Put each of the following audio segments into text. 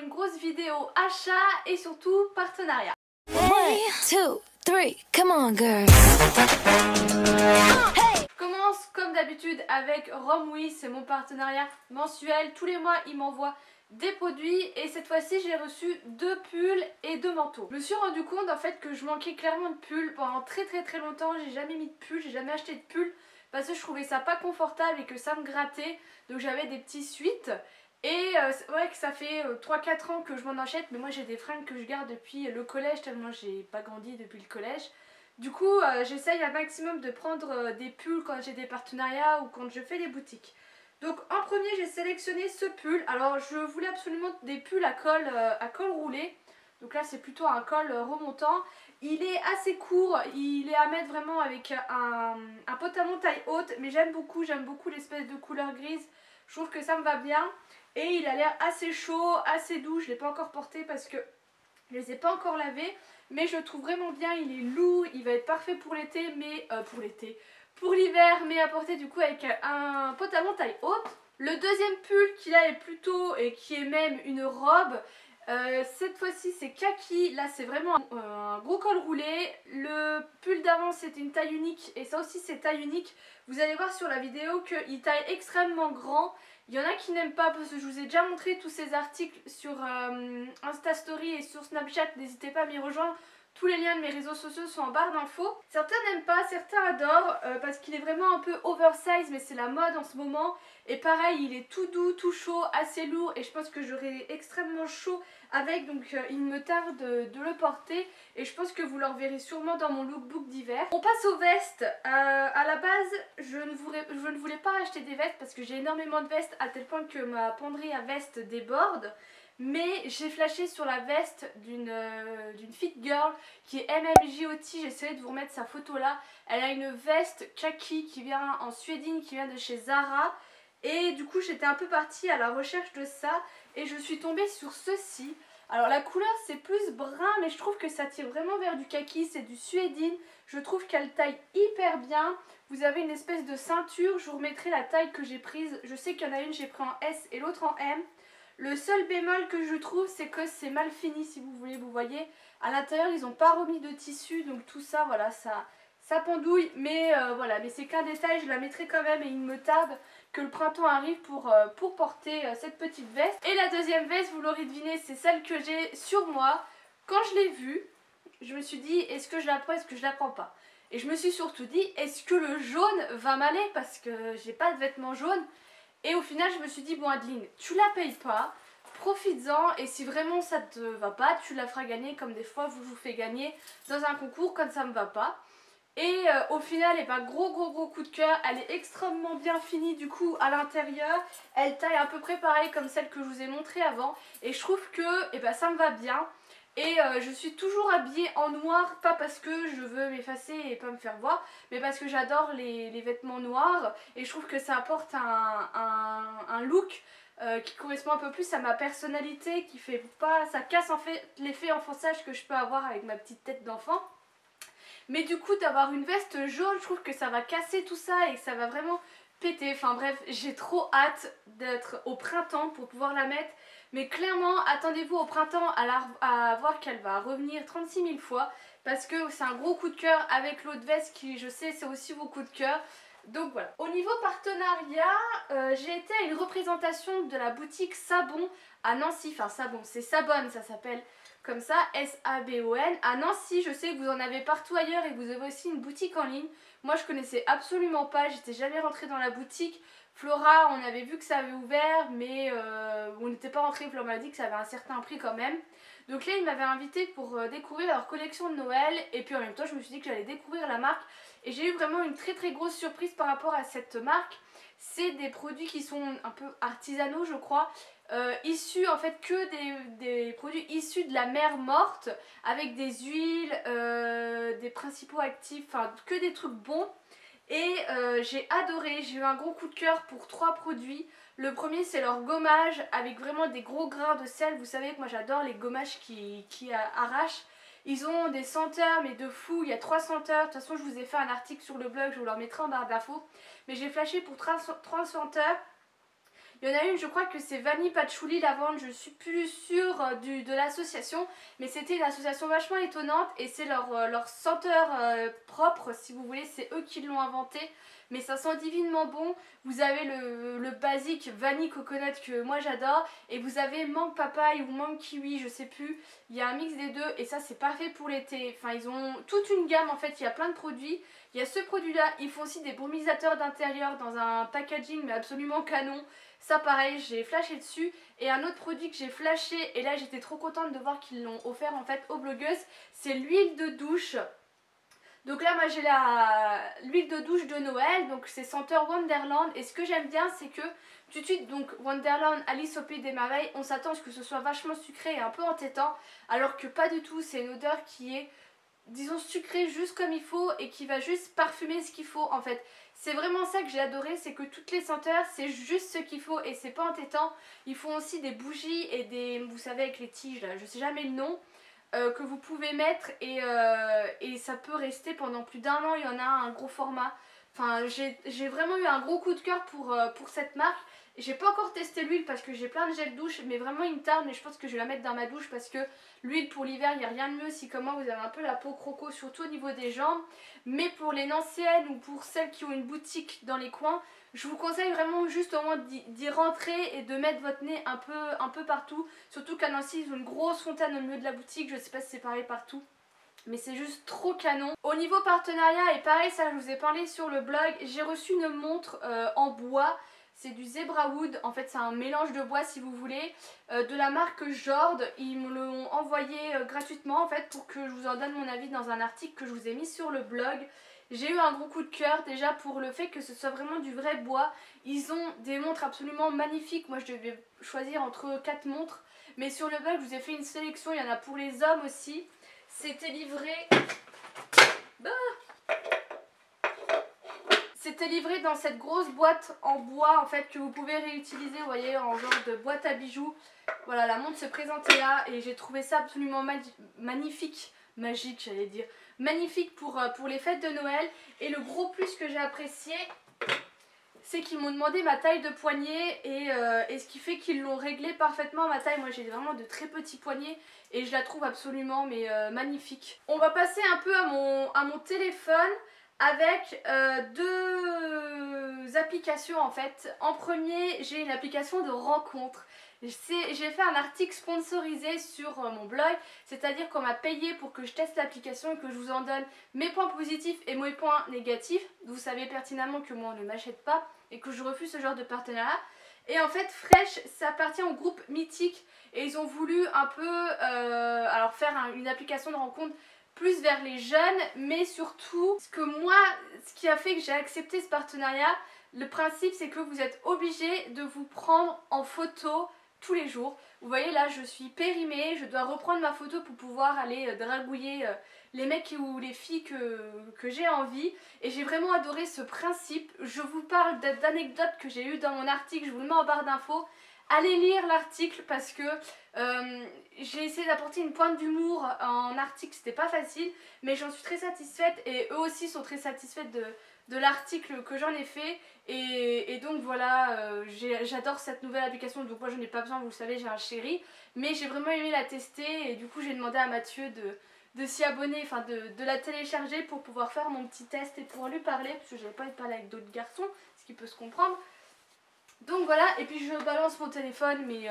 une grosse vidéo achat et surtout partenariat. 1, 2, 3, come on girl. Je commence comme d'habitude avec Romwe, c'est mon partenariat mensuel. Tous les mois ils m'envoient des produits et cette fois-ci j'ai reçu 2 pulls et 2 manteaux. Je me suis rendu compte en fait que je manquais clairement de pulls pendant très longtemps. J'ai jamais mis de pull, j'ai jamais acheté de pull parce que je trouvais ça pas confortable et que ça me grattait, donc j'avais des petits suites. Et c'est vrai que ça fait 3-4 ans que je m'en achète, mais moi j'ai des fringues que je garde depuis le collège tellement j'ai pas grandi depuis le collège. Du coup j'essaye un maximum de prendre des pulls quand j'ai des partenariats ou quand je fais des boutiques. Donc en premier j'ai sélectionné ce pull. Alors je voulais absolument des pulls à col roulé. Donc là c'est plutôt un col remontant. Il est assez court, il est à mettre vraiment avec un pantalon taille haute. Mais j'aime beaucoup l'espèce de couleur grise. Je trouve que ça me va bien. Et il a l'air assez chaud, assez doux. Je ne l'ai pas encore porté parce que je ne les ai pas encore lavés. Mais je le trouve vraiment bien, il est lourd, il va être parfait pour l'été, mais pour l'hiver, mais à porter du coup avec un pantalon taille haute. Le deuxième pull qu'il a est plutôt, et qui est même une robe, cette fois-ci c'est kaki, là c'est vraiment un gros col roulé. Le pull d'avant c'était une taille unique et ça aussi c'est taille unique. Vous allez voir sur la vidéo qu'il taille extrêmement grand. Il y en a qui n'aiment pas parce que je vous ai déjà montré tous ces articles sur Insta Story et sur Snapchat, n'hésitez pas à m'y rejoindre. Tous les liens de mes réseaux sociaux sont en barre d'infos. Certains n'aiment pas, certains adorent parce qu'il est vraiment un peu oversize, mais c'est la mode en ce moment. Et pareil, il est tout doux, tout chaud, assez lourd et je pense que j'aurai extrêmement chaud avec, donc il me tarde de le porter et je pense que vous le reverrez sûrement dans mon lookbook d'hiver. On passe aux vestes. À la base, je ne voulais pas acheter des vestes parce que j'ai énormément de vestes à tel point que ma penderie à veste déborde. Mais j'ai flashé sur la veste d'une fit girl qui est MMJOT. J'essaierai de vous remettre sa photo là. Elle a une veste kaki qui vient en suédine, qui vient de chez Zara. Et du coup j'étais un peu partie à la recherche de ça et je suis tombée sur ceci. Alors la couleur c'est plus brun mais je trouve que ça tire vraiment vers du kaki, c'est du suédine. Je trouve qu'elle taille hyper bien. Vous avez une espèce de ceinture, je vous remettrai la taille que j'ai prise. Je sais qu'il y en a une j'ai pris en S et l'autre en M. Le seul bémol que je trouve c'est que c'est mal fini si vous voulez, vous voyez. À l'intérieur ils n'ont pas remis de tissu donc tout ça voilà ça pendouille, mais voilà, mais c'est qu'un détail, je la mettrai quand même et il me tarde que le printemps arrive pour porter cette petite veste. Et la deuxième veste, vous l'aurez deviné, c'est celle que j'ai sur moi. Quand je l'ai vue, je me suis dit est-ce que je la prends, est-ce que je la prends pas. Et je me suis surtout dit est-ce que le jaune va m'aller parce que j'ai pas de vêtements jaunes. Et au final je me suis dit bon Adeline, tu la payes pas, profites-en et si vraiment ça te va pas, tu la feras gagner comme des fois vous faites gagner dans un concours quand ça me va pas. Et au final, gros coup de cœur, elle est extrêmement bien finie du coup à l'intérieur. Elle taille à peu près pareil comme celle que je vous ai montrée avant. Et je trouve que ça me va bien. Et je suis toujours habillée en noir, pas parce que je veux m'effacer et pas me faire voir, mais parce que j'adore les vêtements noirs. Et je trouve que ça apporte un look qui correspond un peu plus à ma personnalité, qui fait pas, ça casse en fait l'effet enfonçage que je peux avoir avec ma petite tête d'enfant. Mais du coup d'avoir une veste jaune, je trouve que ça va casser tout ça et que ça va vraiment péter. Enfin bref, j'ai trop hâte d'être au printemps pour pouvoir la mettre. Mais clairement, attendez-vous au printemps à voir qu'elle va revenir 36 000 fois. Parce que c'est un gros coup de cœur avec l'autre veste qui, je sais, c'est aussi vos coups de cœur. Donc voilà. Au niveau partenariat, j'ai été à une représentation de la boutique Sabon à Nancy. Enfin Sabon, c'est Sabonne ça s'appelle. Comme ça, S-A-B-O-N. À Nancy, je sais que vous en avez partout ailleurs et que vous avez aussi une boutique en ligne. Moi, je connaissais absolument pas, j'étais jamais rentrée dans la boutique. Flora, on avait vu que ça avait ouvert, mais on n'était pas rentré. Flora m'a dit que ça avait un certain prix quand même. Donc là, ils m'avaient invité pour découvrir leur collection de Noël. Et puis en même temps, je me suis dit que j'allais découvrir la marque. Et j'ai eu vraiment une très grosse surprise par rapport à cette marque. C'est des produits qui sont un peu artisanaux, je crois. Issus en fait que des produits issus de la mer morte avec des huiles, des principaux actifs, enfin que des trucs bons et j'ai adoré, j'ai eu un gros coup de cœur pour 3 produits. Le premier c'est leur gommage avec vraiment des gros grains de sel, vous savez que moi j'adore les gommages qui arrachent. Ils ont des senteurs mais de fou, il y a 3 senteurs, de toute façon je vous ai fait un article sur le blog, je vous leur mettrai en barre d'infos. Mais j'ai flashé pour 3 senteurs. Il y en a une, je crois que c'est Vanille Patchouli Lavande, je suis plus sûre de l'association, mais c'était une association vachement étonnante et c'est leur senteur propre, si vous voulez, c'est eux qui l'ont inventé. Mais ça sent divinement bon. Vous avez le basique vanille coconut que moi j'adore. Et vous avez mangue papaye ou mangue kiwi, je sais plus. Il y a un mix des deux et ça c'est parfait pour l'été. Enfin ils ont toute une gamme en fait, il y a plein de produits. Il y a ce produit là, ils font aussi des brumisateurs d'intérieur dans un packaging mais absolument canon. Ça pareil, j'ai flashé dessus. Et un autre produit que j'ai flashé et là j'étais trop contente de voir qu'ils l'ont offert en fait aux blogueuses. C'est l'huile de douche. Donc là moi j'ai l'huile de douche de Noël, donc c'est senteur Wonderland et ce que j'aime bien c'est que tout de suite donc Wonderland, Alice au Pays des Merveilles, on s'attend à ce que ce soit vachement sucré et un peu entêtant alors que pas du tout, c'est une odeur qui est disons sucrée juste comme il faut et qui va juste parfumer ce qu'il faut en fait. C'est vraiment ça que j'ai adoré, c'est que toutes les senteurs c'est juste ce qu'il faut et c'est pas entêtant. Ils font aussi des bougies et des, vous savez avec les tiges là, je sais jamais le nom. Que vous pouvez mettre et ça peut rester pendant plus d'1 an. Il y en a un gros format. Enfin, j'ai vraiment eu un gros coup de cœur pour cette marque. J'ai pas encore testé l'huile parce que j'ai plein de gel douche, mais vraiment il me tarde. Mais je pense que je vais la mettre dans ma douche parce que l'huile pour l'hiver, il n'y a rien de mieux si comme moi vous avez un peu la peau croco, surtout au niveau des jambes. Mais pour les Nancéennes ou pour celles qui ont une boutique dans les coins, je vous conseille vraiment juste au moins d'y rentrer et de mettre votre nez un peu partout. Surtout qu'à Nancy, ils ont une grosse fontaine au milieu de la boutique. Je sais pas si c'est pareil partout, mais c'est juste trop canon. Au niveau partenariat, et pareil, ça je vous ai parlé sur le blog, j'ai reçu une montre en bois. C'est du Zebra Wood, en fait c'est un mélange de bois si vous voulez, de la marque Jord. Ils me l'ont envoyé gratuitement en fait pour que je vous en donne mon avis dans un article que je vous ai mis sur le blog. J'ai eu un gros coup de cœur déjà pour le fait que ce soit vraiment du vrai bois. Ils ont des montres absolument magnifiques, moi je devais choisir entre 4 montres. Mais sur le blog je vous ai fait une sélection, il y en a pour les hommes aussi. C'était livré... C'était livré dans cette grosse boîte en bois en fait que vous pouvez réutiliser, vous voyez, en genre de boîte à bijoux. Voilà, la montre se présentait là et j'ai trouvé ça absolument magnifique, magique j'allais dire, magnifique pour les fêtes de Noël. Et le gros plus que j'ai apprécié, c'est qu'ils m'ont demandé ma taille de poignet et ce qui fait qu'ils l'ont réglé parfaitement ma taille. Moi j'ai vraiment de très petits poignets et je la trouve absolument mais magnifique. On va passer un peu à mon téléphone avec deux applications en fait. En premier, j'ai une application de rencontre. J'ai fait un article sponsorisé sur mon blog, c'est-à-dire qu'on m'a payé pour que je teste l'application et que je vous en donne mes points positifs et mes points négatifs. Vous savez pertinemment que moi on ne m'achète pas et que je refuse ce genre de partenariat. Et en fait Fresh, ça appartient au groupe Mythique et ils ont voulu un peu alors faire une application de rencontre plus vers les jeunes, mais surtout ce qui a fait que j'ai accepté ce partenariat, le principe c'est que vous êtes obligé de vous prendre en photo tous les jours. Vous voyez là je suis périmée, je dois reprendre ma photo pour pouvoir aller dragouiller les mecs ou les filles que j'ai envie, et j'ai vraiment adoré ce principe. Je vous parle d'anecdotes que j'ai eues dans mon article, je vous le mets en barre d'infos. Allez lire l'article parce que j'ai essayé d'apporter une pointe d'humour en article, c'était pas facile, mais j'en suis très satisfaite et eux aussi sont très satisfaits de l'article que j'en ai fait. Et donc voilà, j'adore cette nouvelle application, donc moi j'en ai pas besoin, vous le savez, j'ai un chéri, mais j'ai vraiment aimé la tester et du coup j'ai demandé à Mathieu de s'y abonner, enfin de la télécharger pour pouvoir faire mon petit test et pouvoir lui parler, parce que j'avais pas envie de parler avec d'autres garçons, ce qui peut se comprendre. Donc voilà, et puis je balance mon téléphone, mais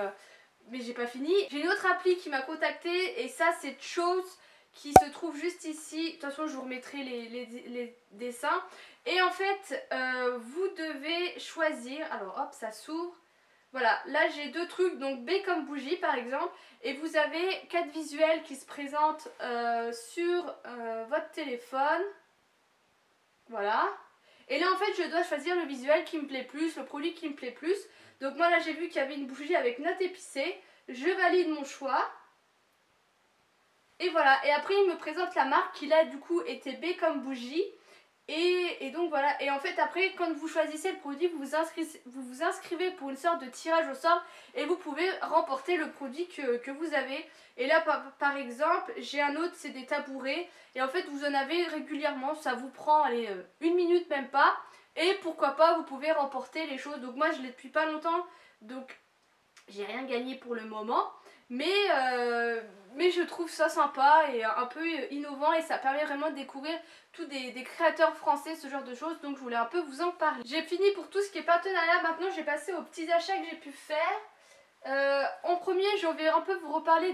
j'ai pas fini. J'ai une autre appli qui m'a contactée et ça c'est Chose qui se trouve juste ici. De toute façon je vous remettrai les dessins. Et en fait vous devez choisir, alors hop ça s'ouvre. Voilà, là j'ai deux trucs, donc B comme bougie par exemple. Et vous avez 4 visuels qui se présentent sur votre téléphone. Voilà. Et là en fait je dois choisir le visuel qui me plaît plus, le produit qui me plaît plus. Donc moi là j'ai vu qu'il y avait une bougie avec note épicée. Je valide mon choix. Et voilà, et après il me présente la marque qui là du coup était B comme bougie. Et donc voilà, et en fait après quand vous choisissez le produit, vous vous inscrivez pour une sorte de tirage au sort et vous pouvez remporter le produit que vous avez. Et là par exemple j'ai un autre, c'est des tabourets, et en fait vous en avez régulièrement, ça vous prend allez, 1 minute même pas, et pourquoi pas vous pouvez remporter les choses. Donc moi je l'ai depuis pas longtemps, Donc j'ai rien gagné pour le moment, mais je trouve ça sympa et un peu innovant et ça permet vraiment de découvrir tous des créateurs français, ce genre de choses, donc je voulais un peu vous en parler. J'ai fini pour tout ce qui est partenariat, maintenant j'ai passé aux petits achats que j'ai pu faire. En premier, je vais un peu vous reparler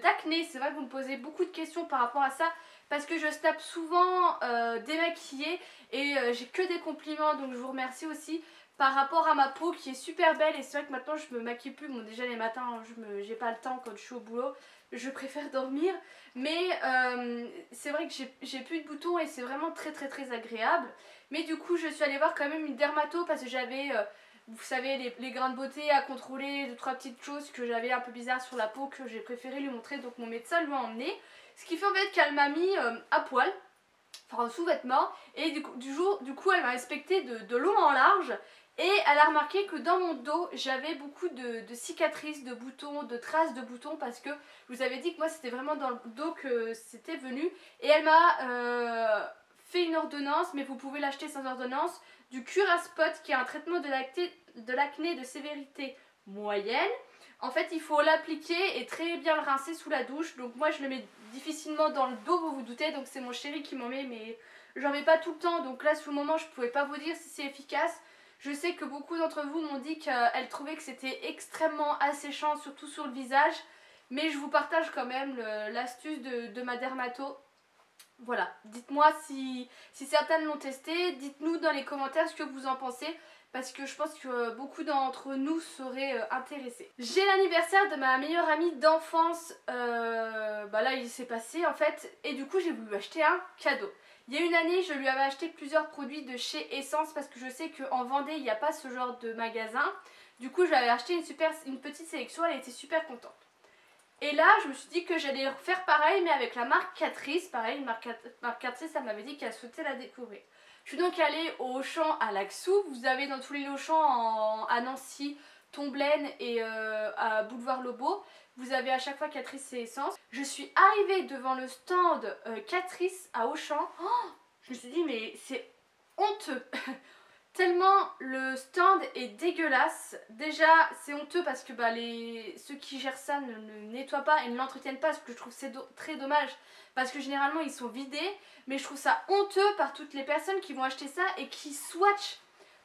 d'acné. C'est vrai que vous me posez beaucoup de questions par rapport à ça parce que je snap souvent démaquillée et j'ai que des compliments, donc je vous remercie aussi par rapport à ma peau qui est super belle. Et c'est vrai que maintenant je me maquille plus, bon déjà les matins j'ai pas le temps quand je suis au boulot, je préfère dormir, mais c'est vrai que j'ai plus de boutons et c'est vraiment très agréable. Mais du coup je suis allée voir quand même une dermato parce que j'avais vous savez les grains de beauté à contrôler, 2-3 petites choses que j'avais un peu bizarres sur la peau que j'ai préféré lui montrer, donc mon médecin lui a emmené. Ce qui fait en fait qu'elle m'a mis à poil, enfin en sous-vêtements, et du coup elle m'a inspecté de long en large. Et elle a remarqué que dans mon dos, j'avais beaucoup de cicatrices, de boutons, de traces de boutons parce que je vous avais dit que moi c'était vraiment dans le dos que c'était venu. Et elle m'a fait une ordonnance, mais vous pouvez l'acheter sans ordonnance, du Curaspot qui est un traitement de l'acné de sévérité moyenne. En fait il faut l'appliquer et très bien le rincer sous la douche. Donc moi je le mets difficilement dans le dos, vous vous doutez, donc c'est mon chéri qui m'en met, mais j'en mets pas tout le temps. Donc là sur le moment je pouvais pas vous dire si c'est efficace. Je sais que beaucoup d'entre vous m'ont dit qu'elles trouvaient que c'était extrêmement asséchant, surtout sur le visage. Mais je vous partage quand même l'astuce de ma dermato. Voilà, dites-moi si certaines l'ont testé, dites-nous dans les commentaires ce que vous en pensez. Parce que je pense que beaucoup d'entre nous seraient intéressés. J'ai l'anniversaire de ma meilleure amie d'enfance. Bah là il s'est passé en fait. Et du coup j'ai voulu acheter un cadeau. Il y a une année, je lui avais acheté plusieurs produits de chez Essence parce que je sais qu'en Vendée, il n'y a pas ce genre de magasin. Du coup, j'avais acheté une petite sélection, elle était super contente. Et là, je me suis dit que j'allais faire pareil, mais avec la marque Catrice. Pareil, marque Catrice, elle m'avait dit qu'elle souhaitait la découvrir. Je suis donc allée au Auchan à Laxou. Vous avez dans tous les Auchan à Nancy, Tomblaine et à Boulevard Lobo. Vous avez à chaque fois Catrice et Essence. Je suis arrivée devant le stand Catrice à Auchan. Oh, je me suis dit mais c'est honteux. Tellement le stand est dégueulasse. Déjà c'est honteux parce que ceux qui gèrent ça ne nettoient pas et ne l'entretiennent pas, ce que je trouve c'est très dommage parce que généralement ils sont vidés. Mais je trouve ça honteux par toutes les personnes qui vont acheter ça et qui swatchent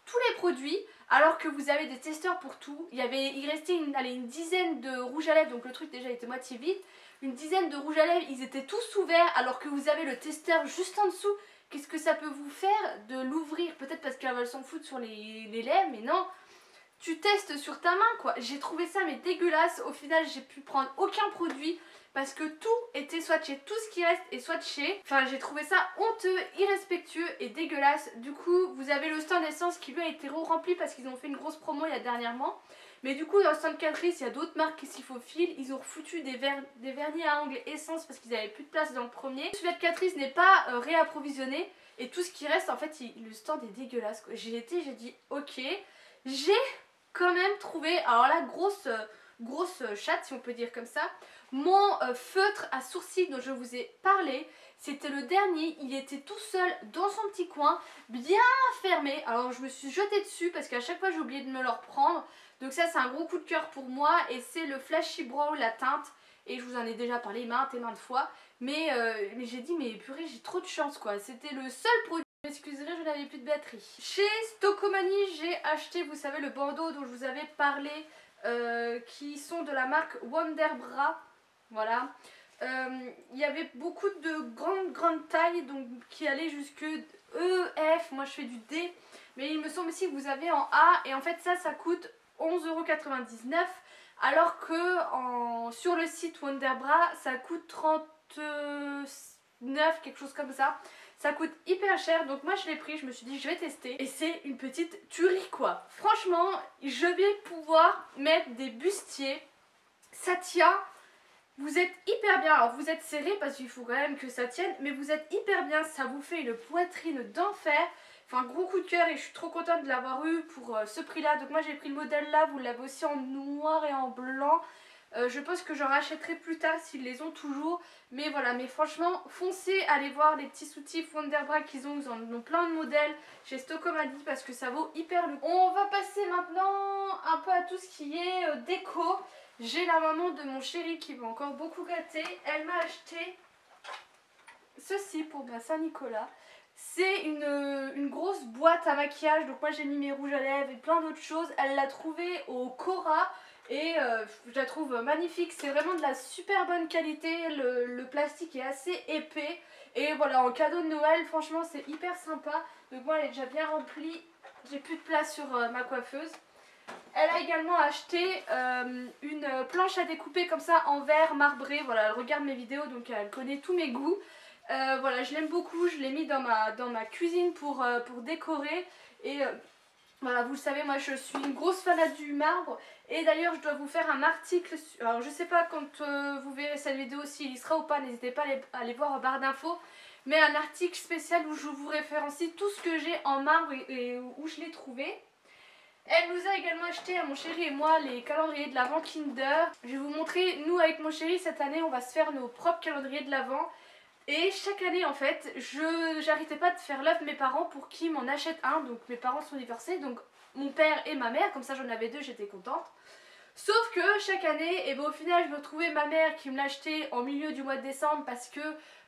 tous les produits alors que vous avez des testeurs pour tout. Il restait une dizaine de rouges à lèvres, donc le truc déjà était moitié vide. Une dizaine de rouges à lèvres, ils étaient tous ouverts alors que vous avez le testeur juste en dessous. Qu'est-ce que ça peut vous faire de l'ouvrir? Peut-être parce qu'elle va s'en foutre sur les lèvres, mais non. Tu testes sur ta main quoi. J'ai trouvé ça mais dégueulasse. Au final j'ai pu prendre aucun produit parce que tout était swatché, tout ce qui reste est swatché. Enfin j'ai trouvé ça honteux, irrespectueux et dégueulasse. Du coup vous avez le stand Essence qui lui a été rempli parce qu'ils ont fait une grosse promo il y a dernièrement. Mais du coup dans le stand Catrice il y a d'autres marques qui s'y faufilent. Ils ont refoutu des vernis à ongles Essence parce qu'ils n'avaient plus de place dans le premier. Celui de Catrice n'est pas réapprovisionné. Et tout ce qui reste en fait le stand est dégueulasse. J'ai dit ok. J'ai quand même trouvé, alors là grosse chatte si on peut dire comme ça, mon feutre à sourcils dont je vous ai parlé. C'était le dernier, il était tout seul dans son petit coin, bien fermé. Alors je me suis jetée dessus parce qu'à chaque fois j'ai oublié de me le reprendre. Donc ça c'est un gros coup de cœur pour moi et c'est le Flashy Brow, la teinte. Et je vous en ai déjà parlé maintes et maintes fois. Mais j'ai dit mais purée j'ai trop de chance quoi. C'était le seul produit. M'excuserez, je n'avais plus de batterie. Chez Stocomanie, j'ai acheté, vous savez, le bandeau dont je vous avais parlé, qui sont de la marque Wonderbra. Voilà. Il y avait beaucoup de grandes tailles, donc qui allaient jusque E, F. Moi, je fais du D. Mais il me semble aussi que vous avez en A. Et en fait, ça coûte 11,99 €. Alors que sur le site Wonderbra, ça coûte 39, quelque chose comme ça. Ça coûte hyper cher, donc moi je l'ai pris, je me suis dit je vais tester. Et c'est une petite tuerie quoi. Franchement, je vais pouvoir mettre des bustiers. Ça tient. Vous êtes hyper bien. Alors vous êtes serré parce qu'il faut quand même que ça tienne. Mais vous êtes hyper bien. Ça vous fait une poitrine d'enfer. Enfin gros coup de cœur et je suis trop contente de l'avoir eu pour ce prix là. Donc moi j'ai pris le modèle là. Vous l'avez aussi en noir et en blanc. Je pense que j'en rachèterai plus tard s'ils les ont toujours. Mais voilà, mais franchement, foncez, allez voir les petits soutifs Wonderbra qu'ils ont. Ils en ont plein de modèles chez Stocomadi parce que ça vaut hyper le coup. On va passer maintenant un peu à tout ce qui est déco. J'ai la maman de mon chéri qui m'a encore beaucoup gâté. Elle m'a acheté ceci pour ma Saint-Nicolas. C'est une grosse boîte à maquillage. Donc moi j'ai mis mes rouges à lèvres et plein d'autres choses. Elle l'a trouvée au Cora. Et je la trouve magnifique, c'est vraiment de la super bonne qualité, le plastique est assez épais. Et voilà, en cadeau de Noël, franchement c'est hyper sympa. Donc moi elle est déjà bien remplie, j'ai plus de place sur ma coiffeuse. Elle a également acheté une planche à découper comme ça en verre marbré. Voilà, elle regarde mes vidéos donc elle connaît tous mes goûts. Voilà, je l'aime beaucoup, je l'ai mis dans ma cuisine pour décorer. Et voilà, vous le savez, moi je suis une grosse fanade du marbre. Et d'ailleurs je dois vous faire un article, alors je sais pas quand vous verrez cette vidéo s'il y sera ou pas, n'hésitez pas à aller voir en barre d'infos. Mais un article spécial où je vous référencie tout ce que j'ai en marbre et où je l'ai trouvé. Elle nous a également acheté à mon chéri et moi les calendriers de l'Avent Kinder. Je vais vous montrer, nous avec mon chéri cette année on va se faire nos propres calendriers de l'Avent. Et chaque année en fait, j'arrêtais pas de faire l'œuvre mes parents pour qu'ils m'en achètent un. Donc mes parents sont divorcés, donc mon père et ma mère, comme ça j'en avais deux, j'étais contente. Sauf que chaque année, et ben, au final je me retrouvais ma mère qui me l'achetait en milieu du mois de décembre parce que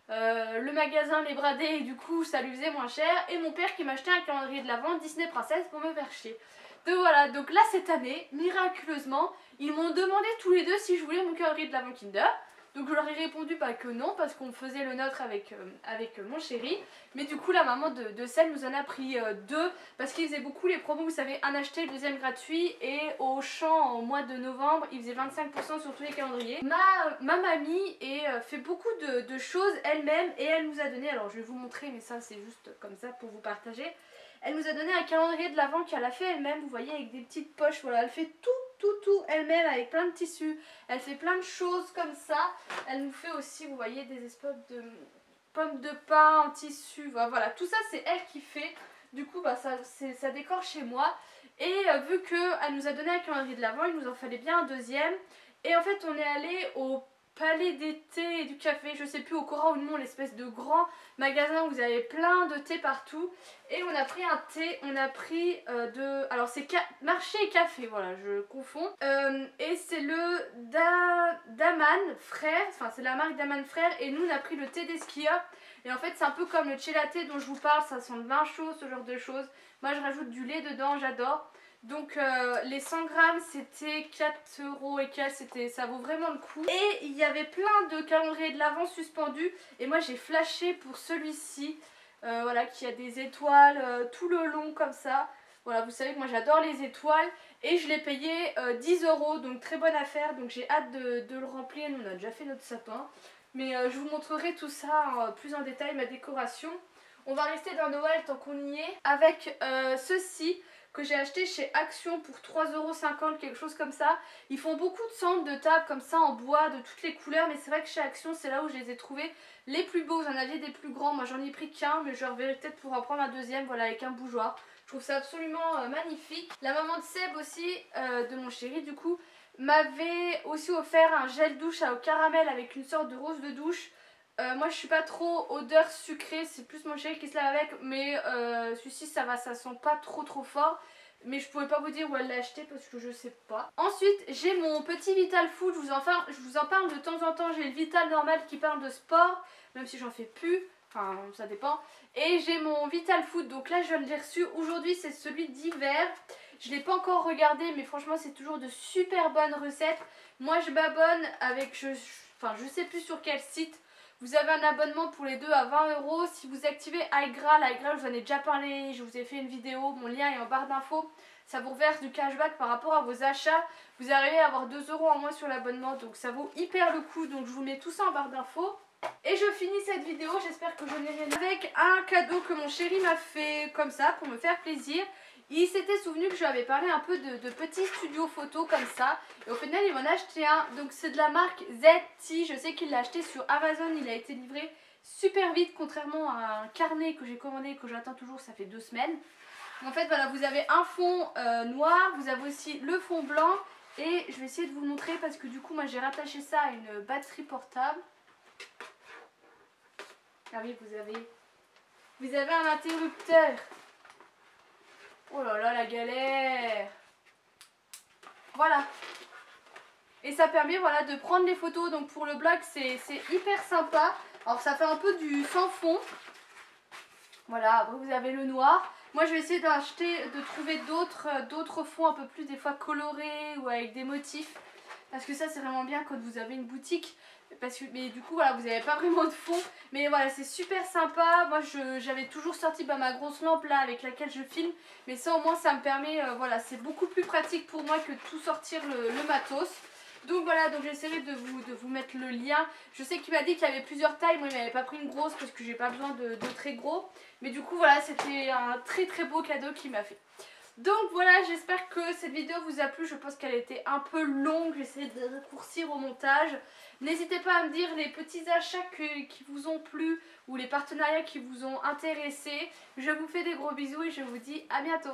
le magasin les bradait et du coup ça lui faisait moins cher. Et mon père qui m'achetait un calendrier de l'Avent Disney Princess pour me faire chier. Donc voilà, donc là cette année, miraculeusement, ils m'ont demandé tous les deux si je voulais mon calendrier de l'Avent Kinder. Donc je leur ai répondu que non parce qu'on faisait le nôtre avec mon chéri. Mais du coup la maman de Celle nous en a pris deux parce qu'ils faisaient beaucoup les promos, vous savez, un acheté, le deuxième gratuit. Et au Auchan en mois de novembre, ils faisaient 25% sur tous les calendriers. Ma mamie fait beaucoup de choses elle-même et elle nous a donné, alors je vais vous montrer mais ça c'est juste comme ça pour vous partager. Elle nous a donné un calendrier de l'Avent qu'elle a fait elle-même, vous voyez, avec des petites poches, voilà, elle fait tout elle-même avec plein de tissus. Elle fait plein de choses comme ça. Elle nous fait aussi, vous voyez, des espèces de pommes de pain en tissu. Voilà, tout ça c'est elle qui fait. Du coup, bah, ça décore chez moi. Et vu qu'elle nous a donné un calendrier de l'Avent, il nous en fallait bien un deuxième. Et en fait, on est allé au Palais des thés et du café, je sais plus, au Cora ou non, l'espèce de grand magasin où vous avez plein de thé partout. Et on a pris un thé, on a pris alors c'est marché et café, voilà, je confonds. Et c'est le Daman Frère, enfin c'est la marque Daman Frère. Et nous on a pris le thé des skieurs. Et en fait c'est un peu comme le chelatte dont je vous parle, ça sent le vin chaud, ce genre de choses. Moi je rajoute du lait dedans, j'adore. Donc les 100 grammes c'était 4 € et quelques, ça vaut vraiment le coup. Et il y avait plein de calendriers de l'Avent suspendus. Et moi j'ai flashé pour celui-ci, voilà, qui a des étoiles tout le long comme ça. Voilà, vous savez que moi j'adore les étoiles. Et je l'ai payé 10 €, donc très bonne affaire. Donc j'ai hâte de le remplir, nous on a déjà fait notre sapin. Mais je vous montrerai tout ça plus en détail, ma décoration. On va rester dans Noël tant qu'on y est avec ceci que j'ai acheté chez Action pour 3,50 €, quelque chose comme ça. Ils font beaucoup de centres de table comme ça en bois de toutes les couleurs, mais c'est vrai que chez Action c'est là où je les ai trouvés les plus beaux. Vous en aviez des plus grands, moi j'en ai pris qu'un, mais je reverrai peut-être pour en prendre un deuxième, voilà, avec un bougeoir. Je trouve ça absolument magnifique. La maman de Seb aussi, de mon chéri du coup, m'avait aussi offert un gel douche au caramel avec une sorte de rose de douche. Moi je suis pas trop odeur sucrée, c'est plus mon chéri qui se lave avec, mais celui-ci ça va, ça sent pas trop fort. Mais je pourrais pas vous dire où elle l'a acheté parce que je sais pas. Ensuite j'ai mon petit Vital Food, je vous en parle de temps en temps. J'ai le Vital normal qui parle de sport, même si j'en fais plus, enfin ça dépend. Et j'ai mon Vital Food, donc là je l'ai reçu aujourd'hui, c'est celui d'hiver. Je l'ai pas encore regardé mais franchement c'est toujours de super bonnes recettes. Moi je m'abonne avec, je sais plus sur quel site. Vous avez un abonnement pour les deux à 20 €. Si vous activez iGral, je vous en ai déjà parlé, je vous ai fait une vidéo, mon lien est en barre d'infos. Ça vous reverse du cashback par rapport à vos achats. Vous arrivez à avoir 2 € en moins sur l'abonnement, donc ça vaut hyper le coup. Donc je vous mets tout ça en barre d'infos. Et je finis cette vidéo, j'espère que je n'ai rien avec un cadeau que mon chéri m'a fait comme ça pour me faire plaisir. Il s'était souvenu que je lui avais parlé un peu de petits studios photos comme ça. Et au final il m'en a acheté un. Donc c'est de la marque ZT. Je sais qu'il l'a acheté sur Amazon. Il a été livré super vite. Contrairement à un carnet que j'ai commandé et que j'attends toujours, ça fait 2 semaines. En fait voilà, vous avez un fond noir. Vous avez aussi le fond blanc. Et je vais essayer de vous montrer parce que du coup moi j'ai rattaché ça à une batterie portable. Ah oui, vous avez un interrupteur. Oh là là, la galère. Voilà. Et ça permet voilà, de prendre les photos. Donc pour le blog, c'est hyper sympa. Alors ça fait un peu du sans fond. Voilà, après vous avez le noir. Moi je vais essayer de trouver d'autres fonds un peu plus des fois colorés ou avec des motifs. Parce que ça c'est vraiment bien quand vous avez une boutique. Mais du coup voilà, vous n'avez pas vraiment de fond. Mais voilà, c'est super sympa. Moi j'avais toujours sorti ma grosse lampe là avec laquelle je filme. Mais ça au moins ça me permet, voilà, c'est beaucoup plus pratique pour moi que de tout sortir le matos. Donc voilà, donc j'essaierai de vous mettre le lien. Je sais qu'il m'a dit qu'il y avait plusieurs tailles. Moi il m'avait pas pris une grosse parce que j'ai pas besoin de très gros. Mais du coup voilà, c'était un très très beau cadeau qu'il m'a fait. Donc voilà, j'espère que cette vidéo vous a plu. Je pense qu'elle était un peu longue. J'ai essayé de raccourcir au montage. N'hésitez pas à me dire les petits achats qui vous ont plu ou les partenariats qui vous ont intéressé. Je vous fais des gros bisous et je vous dis à bientôt.